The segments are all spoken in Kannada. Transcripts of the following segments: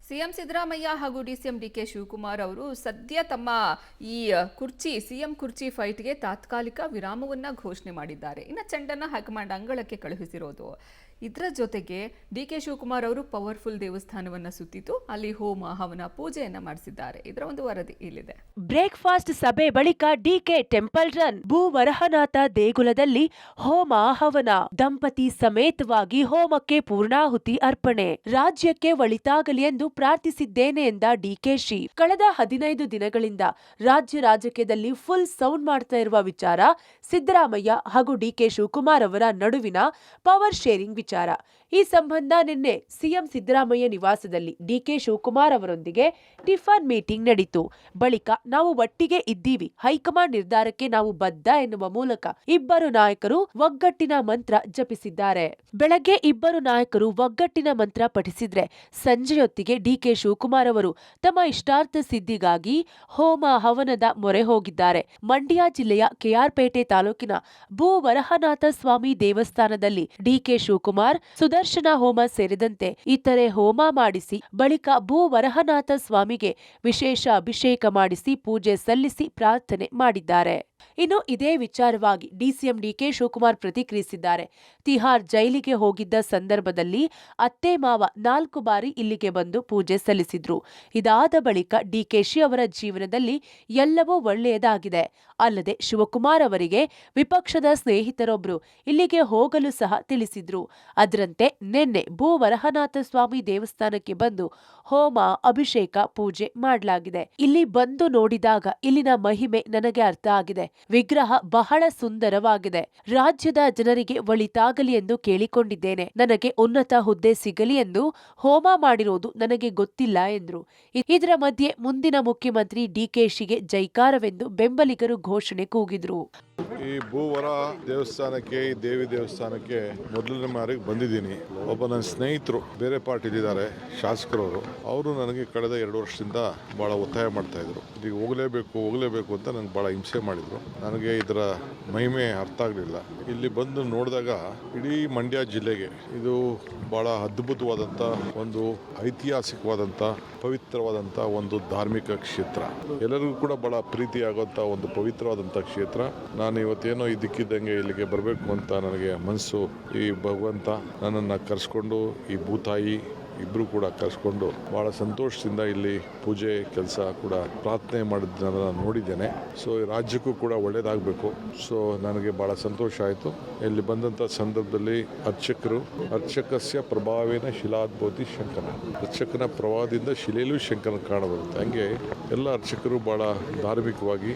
ಸಿಎಂ ಸಿದ್ದರಾಮಯ್ಯ ಹಾಗೂ ಡಿಸಿಎಂ ಡಿಕೆ ಶಿವಕುಮಾರ್ ಅವರು ಸದ್ಯ ತಮ್ಮ ಈ ಸಿಎಂ ಕುರ್ಚಿ ಫೈಟ್ಗೆ ತಾತ್ಕಾಲಿಕ ವಿರಾಮವನ್ನ ಘೋಷಣೆ ಮಾಡಿದ್ದಾರೆ. ಇನ್ನು ಚೆಂಡನ್ನ ಹೈಕಮಾಂಡ್ ಅಂಗಳಕ್ಕೆ ಕಳುಹಿಸಿರೋದು. ಇದರ ಜೊತೆಗೆ ಡಿಕೆ ಶಿವಕುಮಾರ್ ಅವರು ಪವರ್ಫುಲ್ ದೇವಸ್ಥಾನವನ್ನ ಸುತ್ತಿತು ಅಲ್ಲಿ ಹೋಮ ಹವನ ಪೂಜೆಯನ್ನ ಮಾಡಿಸಿದ್ದಾರೆ. ಇದರ ಒಂದು ವರದಿ ಇಲ್ಲಿದೆ. ಬ್ರೇಕ್ಫಾಸ್ಟ್ ಸಭೆ ಬಳಿಕ ಡಿಕೆ ಟೆಂಪಲ್ ರನ್. ಭೂ ವರಹನಾಥ ದೇಗುಲದಲ್ಲಿ ಹೋಮ ಹವನ. ದಂಪತಿ ಸಮೇತವಾಗಿ ಹೋಮಕ್ಕೆ ಪೂರ್ಣಾಹುತಿ ಅರ್ಪಣೆ. ರಾಜ್ಯಕ್ಕೆ ಒಳಿತಾಗಲಿ ಎಂದು ಪ್ರಾರ್ಥಿಸಿದ್ದೇನೆ ಎಂದ ಡಿಕೆಶಿ. ಕಳೆದ 15 ದಿನಗಳಿಂದ ರಾಜ್ಯ ರಾಜಕೀಯದಲ್ಲಿ ಫುಲ್ ಸೌಂಡ್ ಮಾಡ್ತಾ ಇರುವ ವಿಚಾರ ಸಿದ್ದರಾಮಯ್ಯ ಹಾಗೂ ಡಿಕೆ ಶಿವಕುಮಾರ್ ಅವರ ನಡುವಿನ ಪವರ್ ಶೇರಿಂಗ್ ವಿಚಾರ. ಈ ಸಂಬಂಧ ನಿನ್ನೆ ಸಿಎಂ ಸಿದ್ದರಾಮಯ್ಯ ನಿವಾಸದಲ್ಲಿ ಡಿಕೆ ಶಿವಕುಮಾರ್ ಅವರೊಂದಿಗೆ ಟಿಫನ್ ಮೀಟಿಂಗ್ ನಡೆಯಿತು. ಬಳಿಕ ನಾವು ಒಟ್ಟಿಗೆ ಇದ್ದೀವಿ, ಹೈಕಮಾಂಡ್ ನಿರ್ಧಾರಕ್ಕೆ ನಾವು ಬದ್ಧ ಎನ್ನುವ ಮೂಲಕ ಇಬ್ಬರು ನಾಯಕರು ಒಗ್ಗಟ್ಟಿನ ಮಂತ್ರ ಜಪಿಸಿದ್ದಾರೆ. ಬೆಳಗ್ಗೆ ಇಬ್ಬರು ನಾಯಕರು ಒಗ್ಗಟ್ಟಿನ ಮಂತ್ರ ಪಠಿಸಿದ್ರೆ ಸಂಜೆಯೊತ್ತಿಗೆ ಡಿಕೆ ಶಿವಕುಮಾರ್ ಅವರು ತಮ್ಮ ಇಷ್ಟಾರ್ಥ ಸಿದ್ಧಿಗಾಗಿ ಹೋಮ ಹವನದ ಮೊರೆ ಹೋಗಿದ್ದಾರೆ. ಮಂಡ್ಯ ಜಿಲ್ಲೆಯ ಕೆಆರ್ಪೇಟೆ ತಾಲೂಕಿನ ಭೂ ವರಹನಾಥ ಸ್ವಾಮಿ ದೇವಸ್ಥಾನದಲ್ಲಿ ಡಿಕೆ ಶಿವಕುಮಾರ್ ಸುದರ್ಶನ ಹೋಮ ಸೇರಿದಂತೆ ಇತರೆ ಹೋಮ ಮಾಡಿಸಿ ಬಳಿಕ ಭೂ ವರಹನಾಥ ಸ್ವಾಮಿಗೆ ವಿಶೇಷ ಅಭಿಷೇಕ ಮಾಡಿಸಿ ಪೂಜೆ ಸಲ್ಲಿಸಿ ಪ್ರಾರ್ಥನೆ ಮಾಡಿದ್ದಾರೆ. ಇನ್ನು ಇದೇ ವಿಚಾರವಾಗಿ ಡಿಸಿಎಂ ಡಿಕೆ ಶಿವಕುಮಾರ್ ಪ್ರತಿಕ್ರಿಯಿಸಿದ್ದಾರೆ. ತಿಹಾರ್ ಜೈಲಿಗೆ ಹೋಗಿದ್ದ ಸಂದರ್ಭದಲ್ಲಿ ಅತ್ತೆ ಮಾವ 4 ಬಾರಿ ಇಲ್ಲಿಗೆ ಬಂದು ಪೂಜೆ ಸಲ್ಲಿಸಿದ್ರು. ಇದಾದ ಬಳಿಕ ಡಿಕೆಶಿ ಅವರ ಜೀವನದಲ್ಲಿ ಎಲ್ಲವೂ ಒಳ್ಳೆಯದಾಗಿದೆ. ಅಲ್ಲದೆ ಶಿವಕುಮಾರ್ ಅವರಿಗೆ ವಿಪಕ್ಷದ ಸ್ನೇಹಿತರೊಬ್ಬರು ಇಲ್ಲಿಗೆ ಹೋಗಲು ಸಹ ತಿಳಿಸಿದ್ರು. ಅದರಂತೆ ನಿನ್ನೆ ಭೂ ವರಹನಾಥ ಸ್ವಾಮಿ ದೇವಸ್ಥಾನಕ್ಕೆ ಬಂದು ಹೋಮ ಅಭಿಷೇಕ ಪೂಜೆ ಮಾಡಲಾಗಿದೆ. ಇಲ್ಲಿ ಬಂದು ನೋಡಿದಾಗ ಇಲ್ಲಿನ ಮಹಿಮೆ ನನಗೆ ಅರ್ಥ ಆಗಿದೆ. ವಿಗ್ರಹ ಬಹಳ ಸುಂದರವಾಗಿದೆ. ರಾಜ್ಯದ ಜನರಿಗೆ ಒಳಿತಾಗಲಿ ಎಂದು ಕೇಳಿಕೊಂಡಿದ್ದೇನೆ. ನನಗೆ ಉನ್ನತ ಹುದ್ದೆ ಸಿಗಲಿ ಎಂದು ಹೋಮ ಮಾಡಿರೋದು ನನಗೆ ಗೊತ್ತಿಲ್ಲ ಎಂದ್ರು. ಇದರ ಮಧ್ಯೆ ಮುಂದಿನ ಮುಖ್ಯಮಂತ್ರಿ ಡಿಕೆಶಿಗೆ ಜೈಕಾರವೆಂದು ಬೆಂಬಲಿಗರು ಘೋಷಣೆ ಕೂಗಿದ್ರು. ಈ ಭೂವರ ದೇವಸ್ಥಾನಕ್ಕೆ, ಈ ದೇವಿ ದೇವಸ್ಥಾನಕ್ಕೆ ಮೊದಲನೇ ಬಾರಿಗೆ ಬಂದಿದ್ದೀನಿ. ಒಬ್ಬ ನನ್ನ ಸ್ನೇಹಿತರು ಬೇರೆ ಪಾರ್ಟಿಲಿದ್ದಾರೆ, ಶಾಸಕರವರು. ಅವರು ನನಗೆ ಕಳೆದ 2 ವರ್ಷದಿಂದ ಬಹಳ ಒತ್ತಾಯ ಮಾಡ್ತಾ ಇದ್ರು. ಈಗ ಹೋಗಲೇಬೇಕು ಅಂತ ನನಗೆ ಬಹಳ ಹಿಂಸೆ ಮಾಡಿದ್ರು. ನನಗೆ ಇದರ ಮಹಿಮೆ ಅರ್ಥ ಆಗಲಿಲ್ಲ. ಇಲ್ಲಿ ಬಂದು ನೋಡಿದಾಗ ಇಡೀ ಮಂಡ್ಯ ಜಿಲ್ಲೆಗೆ ಇದು ಬಹಳ ಅದ್ಭುತವಾದಂಥ ಒಂದು ಐತಿಹಾಸಿಕವಾದಂಥ ಪವಿತ್ರವಾದಂಥ ಒಂದು ಧಾರ್ಮಿಕ ಕ್ಷೇತ್ರ. ಎಲ್ಲರಿಗೂ ಕೂಡ ಬಹಳ ಪ್ರೀತಿಯಾಗುವಂಥ ಒಂದು ಪವಿತ್ರವಾದಂಥ ಕ್ಷೇತ್ರ. ನಾನು ಇವತ್ತೇನೋ ಇದಕ್ಕಿದ್ದಂಗೆ ಇಲ್ಲಿಗೆ ಬರಬೇಕು ಅಂತ ನನಗೆ ಮನಸ್ಸು, ಈ ಭಗವಂತ ನನ್ನನ್ನು ಕರೆಸ್ಕೊಂಡು, ಈ ಭೂತಾಯಿ ಇಬ್ಬರು ಕೂಡ ಕರೆಸ್ಕೊಂಡು ಭಾಳ ಸಂತೋಷದಿಂದ ಇಲ್ಲಿ ಪೂಜೆ ಕೆಲಸ ಕೂಡ ಪ್ರಾರ್ಥನೆ ಮಾಡಿದ್ದನ್ನು ನೋಡಿದ್ದೇನೆ. ಸೊ ರಾಜ್ಯಕ್ಕೂ ಕೂಡ ಒಳ್ಳೇದಾಗಬೇಕು. ಸೊ ನನಗೆ ಭಾಳ ಸಂತೋಷ ಆಯಿತು. ಇಲ್ಲಿ ಬಂದಂಥ ಸಂದರ್ಭದಲ್ಲಿ ಅರ್ಚಕಸ್ಯ ಪ್ರಭಾವೇನ ಶಿಲಾದ್ಭೂತಿ ಶಂಕರ. ಅರ್ಚಕನ ಪ್ರಭಾವದಿಂದ ಶಿಲೆಯಲ್ಲೂ ಶಂಕರನ ಕಾಣಬರುತ್ತೆ. ಹಂಗೆ ಎಲ್ಲ ಅರ್ಚಕರು ಭಾಳ ಧಾರ್ಮಿಕವಾಗಿ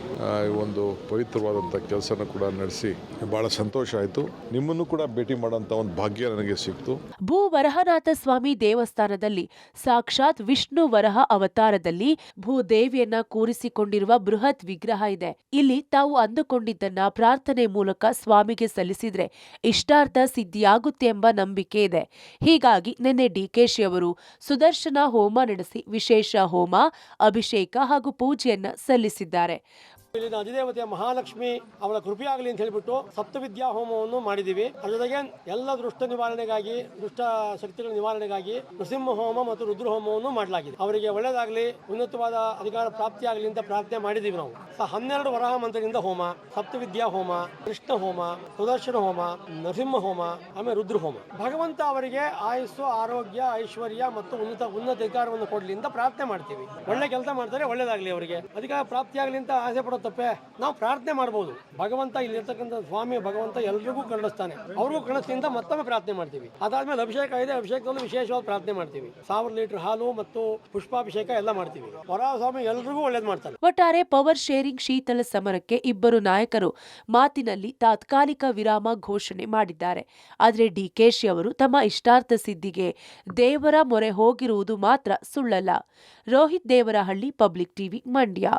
ಒಂದು ಪವಿತ್ರವಾದಂಥ ಕೆಲಸನ ಕೂಡ ನಡೆಸಿ ಭಾಳ ಸಂತೋಷ ಆಯಿತು. ನಿಮ್ಮನ್ನು ಕೂಡ ಭೇಟಿ ಮಾಡೋಂಥ ಒಂದು ಭಾಗ್ಯ ನನಗೆ ಸಿಕ್ತು. ಭೂ ವರಹನಾಥ ಸ್ವಾಮಿ ದೇವಸ್ಥಾನದಲ್ಲಿ ಸಾಕ್ಷಾತ್ ವಿಷ್ಣು ವರಹ ಅವತಾರದಲ್ಲಿ ಭೂದೇವಿಯನ್ನ ಕೂರಿಸಿಕೊಂಡಿರುವ ಬೃಹತ್ ವಿಗ್ರಹ ಇದೆ. ಇಲ್ಲಿ ತಾವು ಅಂದುಕೊಂಡಿದ್ದನ್ನ ಪ್ರಾರ್ಥನೆ ಮೂಲಕ ಸ್ವಾಮಿಗೆ ಸಲ್ಲಿಸಿದ್ರೆ ಇಷ್ಟಾರ್ಥ ಸಿದ್ಧಿಯಾಗುತ್ತೆ ಎಂಬ ನಂಬಿಕೆ ಇದೆ. ಹೀಗಾಗಿ ನಿನ್ನೆ ಡಿಕೆಶಿ ಅವರು ಸುದರ್ಶನ ಹೋಮ ನಡೆಸಿ ವಿಶೇಷ ಹೋಮ, ಅಭಿಷೇಕ ಹಾಗೂ ಪೂಜೆಯನ್ನ ಸಲ್ಲಿಸಿದ್ದಾರೆ. ಇಲ್ಲಿನ ಅಧಿದೇವತೆಯ ಮಹಾಲಕ್ಷ್ಮಿ ಅವಳ ಕೃಪೆಯಾಗಲಿ ಅಂತ ಹೇಳಿಬಿಟ್ಟು ಸಪ್ತವಿದ್ಯಾ ಹೋಮವನ್ನು ಮಾಡಿದ್ದೀವಿ. ಅದರ ಜೊತೆಗೆ ಎಲ್ಲ ದೃಷ್ಟ ನಿವಾರಣೆಗಾಗಿ, ದುಷ್ಟ ಶಕ್ತಿಗಳ ನಿವಾರಣೆಗಾಗಿ ನೃಸಿಂಹ ಹೋಮ ಮತ್ತು ರುದ್ರ ಹೋಮವನ್ನು ಮಾಡಲಾಗಿದೆ. ಅವರಿಗೆ ಒಳ್ಳೆಯದಾಗಲಿ, ಉನ್ನತವಾದ ಅಧಿಕಾರ ಪ್ರಾಪ್ತಿಯಾಗಲಿ ಅಂತ ಪ್ರಾರ್ಥನೆ ಮಾಡಿದ್ದೀವಿ. ನಾವು 12 ವರಾಹ ಮಂತ್ರದಿಂದ ಹೋಮ, ಸಪ್ತವಿದ್ಯಾ ಹೋಮ, ಕೃಷ್ಣ ಹೋಮ, ಸುದರ್ಶನ ಹೋಮ, ನರಸಿಂಹ ಹೋಮ, ಆಮೇಲೆ ರುದ್ರ ಹೋಮ. ಭಗವಂತ ಅವರಿಗೆ ಆಯುಸ್ಸು, ಆರೋಗ್ಯ, ಐಶ್ವರ್ಯ ಮತ್ತು ಉನ್ನತ ಅಧಿಕಾರವನ್ನು ಕೊಡಲಿ ಅಂತ ಪ್ರಾರ್ಥನೆ ಮಾಡ್ತೀವಿ. ಒಳ್ಳೆ ಕೆಲಸ ಮಾಡ್ತಾರೆ, ಒಳ್ಳೇದಾಗಲಿ, ಅವರಿಗೆ ಅಧಿಕಾರ ಪ್ರಾಪ್ತಿಯಾಗಲಿ ಅಂತ ಆಸೆ ಪಡೋ ತಪ್ಪೆ. ನಾವು ಪ್ರಾರ್ಥನೆ ಮಾಡಬಹುದು. ಭಗವಂತ ಇಲ್ಲಿರ್ತಕ್ಕಂಥ ಸ್ವಾಮಿ ಭಗವಂತ ಎಲ್ರಿಗೂ ಕರುಣಿಸ್ತಾನೆ. ಅವ್ರಿಗೂ ಕರುಣಿಸ್ತಿಂದ ಮತ್ತೊಮ್ಮೆ ಪ್ರಾರ್ಥನೆ ಮಾಡ್ತೀವಿ. ಅದಾದ್ಮೇಲೆ ಅಭಿಷೇಕ ಇದೆ, ಅಭಿಷೇಕದಲ್ಲೂ ವಿಶೇಷವಾದ ಪ್ರಾರ್ಥನೆ ಮಾಡ್ತೀವಿ. 1000 ಲೀಟರ್ ಹಾಲು ಮತ್ತು ಪುಷ್ಪಾಭಿಷೇಕ ಎಲ್ಲ ಮಾಡ್ತೀವಿ. ವರಾಹ ಸ್ವಾಮಿ ಎಲ್ರಿಗೂ ಒಳ್ಳೇದು ಮಾಡ್ತಾನೆ. ಒಟ್ಟಾರೆ ಪವರ್ ಶೇರಿಂಗ್ ಶೀತಲ ಸಮರಕ್ಕೆ ಇಬ್ಬರು ನಾಯಕರು ಮಾತಿನಲ್ಲಿ ತಾತ್ಕಾಲಿಕ ವಿರಾಮ ಘೋಷಣೆ ಮಾಡಿದ್ದಾರೆ. ಆದರೆ ಡಿಕೆಶಿ ಅವರು ತಮ್ಮ ಇಷ್ಟಾರ್ಥ ಸಿದ್ಧಿಗೆ ದೇವರ ಮೊರೆ ಹೋಗಿರುವುದು ಮಾತ್ರ ಸುಳ್ಳಲ್ಲ. Rohit Devarahalli, public TV, Mandya.